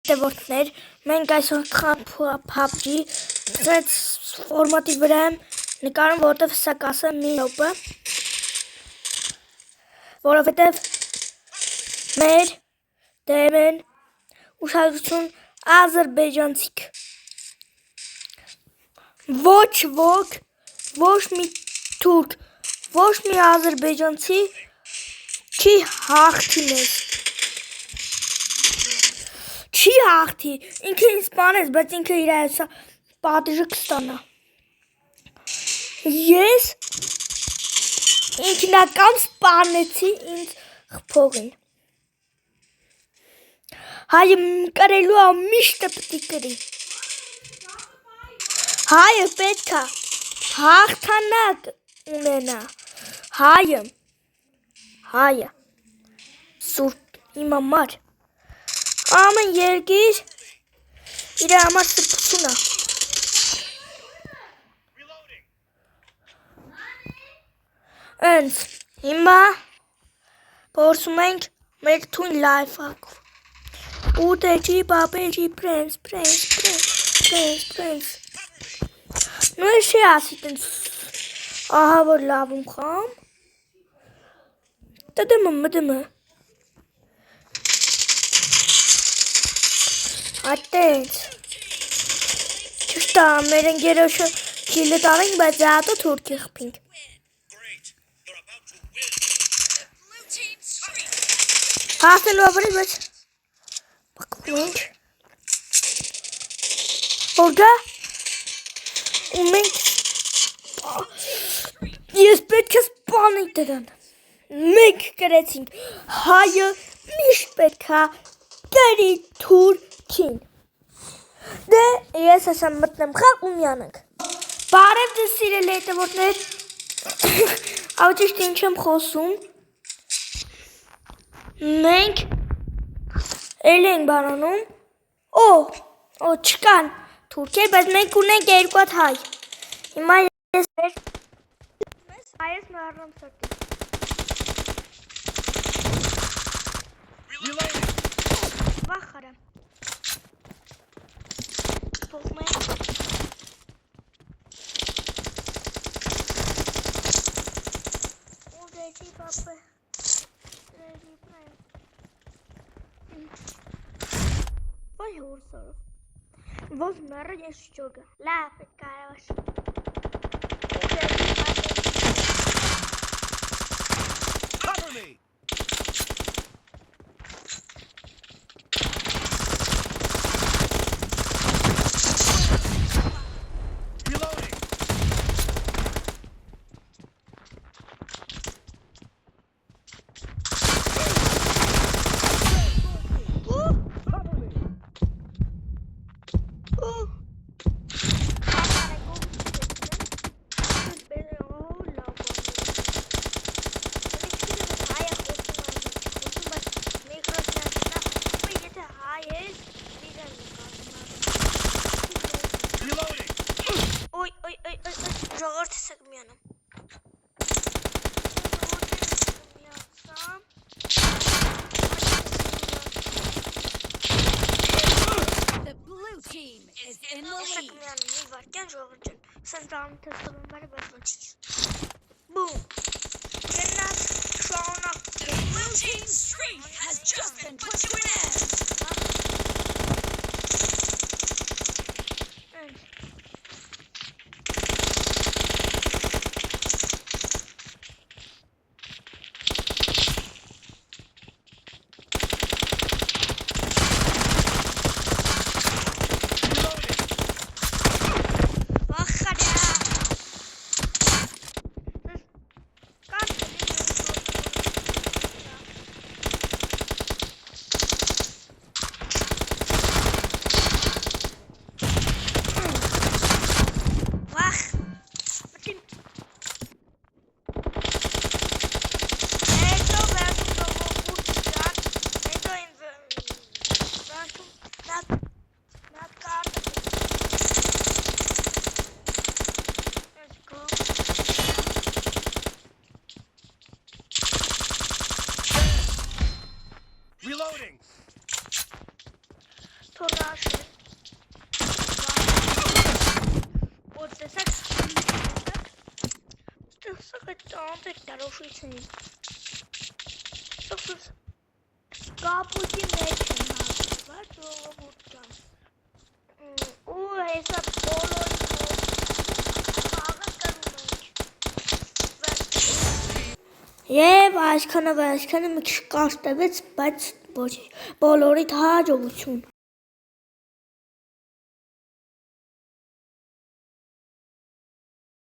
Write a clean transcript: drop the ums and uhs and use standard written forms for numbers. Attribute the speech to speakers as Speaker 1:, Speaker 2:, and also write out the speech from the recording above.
Speaker 1: Տևորդներ, մենք այսօր PUBG ֆորմատի վրա եմ նկարում, որովհետև սա կասը մի րոպե, որովհետև մեր դեմ են ուշադրություն ադրբեջանցիք, ոչ ոք, ոչ մի թուրք, ոչ մի ադրբեջանցի չի հաղթի մեզ, չի հաղթի, ինքը ինձ սպանեց, բայց ինքը իր այսա պատիժը կստանա, ես ինքնական սպանեցի ինձ փողին, հայը կրելու է միշտ պիտի կրի, հայը պետք է հաղթանակ ունենա, հայը, սուրբ իմ համար, ամեն երկիր իր համար սրբություն է, ընց հիմա փորձում ենք մեր թույն լայֆ ակով, ուտեջի, բաբեջի, պրենս, նու էշի ասի տենց ահա որ լավում խամ, մդմը, այտենց, ճիշտ է, մեր ընկերոջը քիլը տանենք, բայց դատը թուրքի խփինք, հաղթելու ավարի, բայց պակվենք, որ գա, ու մենք, ես պետք է սպանենք դրան, մենք կրեցինք, հայը միշտ պետք է կրի թուրքին, դե ես ասա մտնեմ խաղ ու միանանք, բարև ձեզ սիրելի հետևորդներ, ավճիշտ ինչ եմ խոսում, մենք էլ ենք բանանում, չկան թուրքեր, բայց մենք ունենք երկու հատ հայ, հիմա ես հայես նարրամ սրտի, վախ հարամ, փողում ենք, ուդեջի բապը, Voi ursolo. Vos meră de știugă. La pe care o știu. Cover me. Reloading. Ժողովուրդը սգմյանը
Speaker 2: The blue team is in the lead.
Speaker 1: Մի վարկյան ժողովուրդ սենց դարում թեստվում բարի բայց ոչինչ Boom Գնաց շողնակ
Speaker 2: The blue team's streak has just been put to an end.
Speaker 1: թորաշը։ Вот տեսակ այդ տանտեք դարոշույցին։ Սոքս կապուտի մեջ եմ հաղթված ժողովուրդ ջան։ Ու հեսա բոլորի խաղը կրում ենք։ Եվ այսքանը մի քիչ կարճ տևեց, բայց բոլորիդ հաջողություն։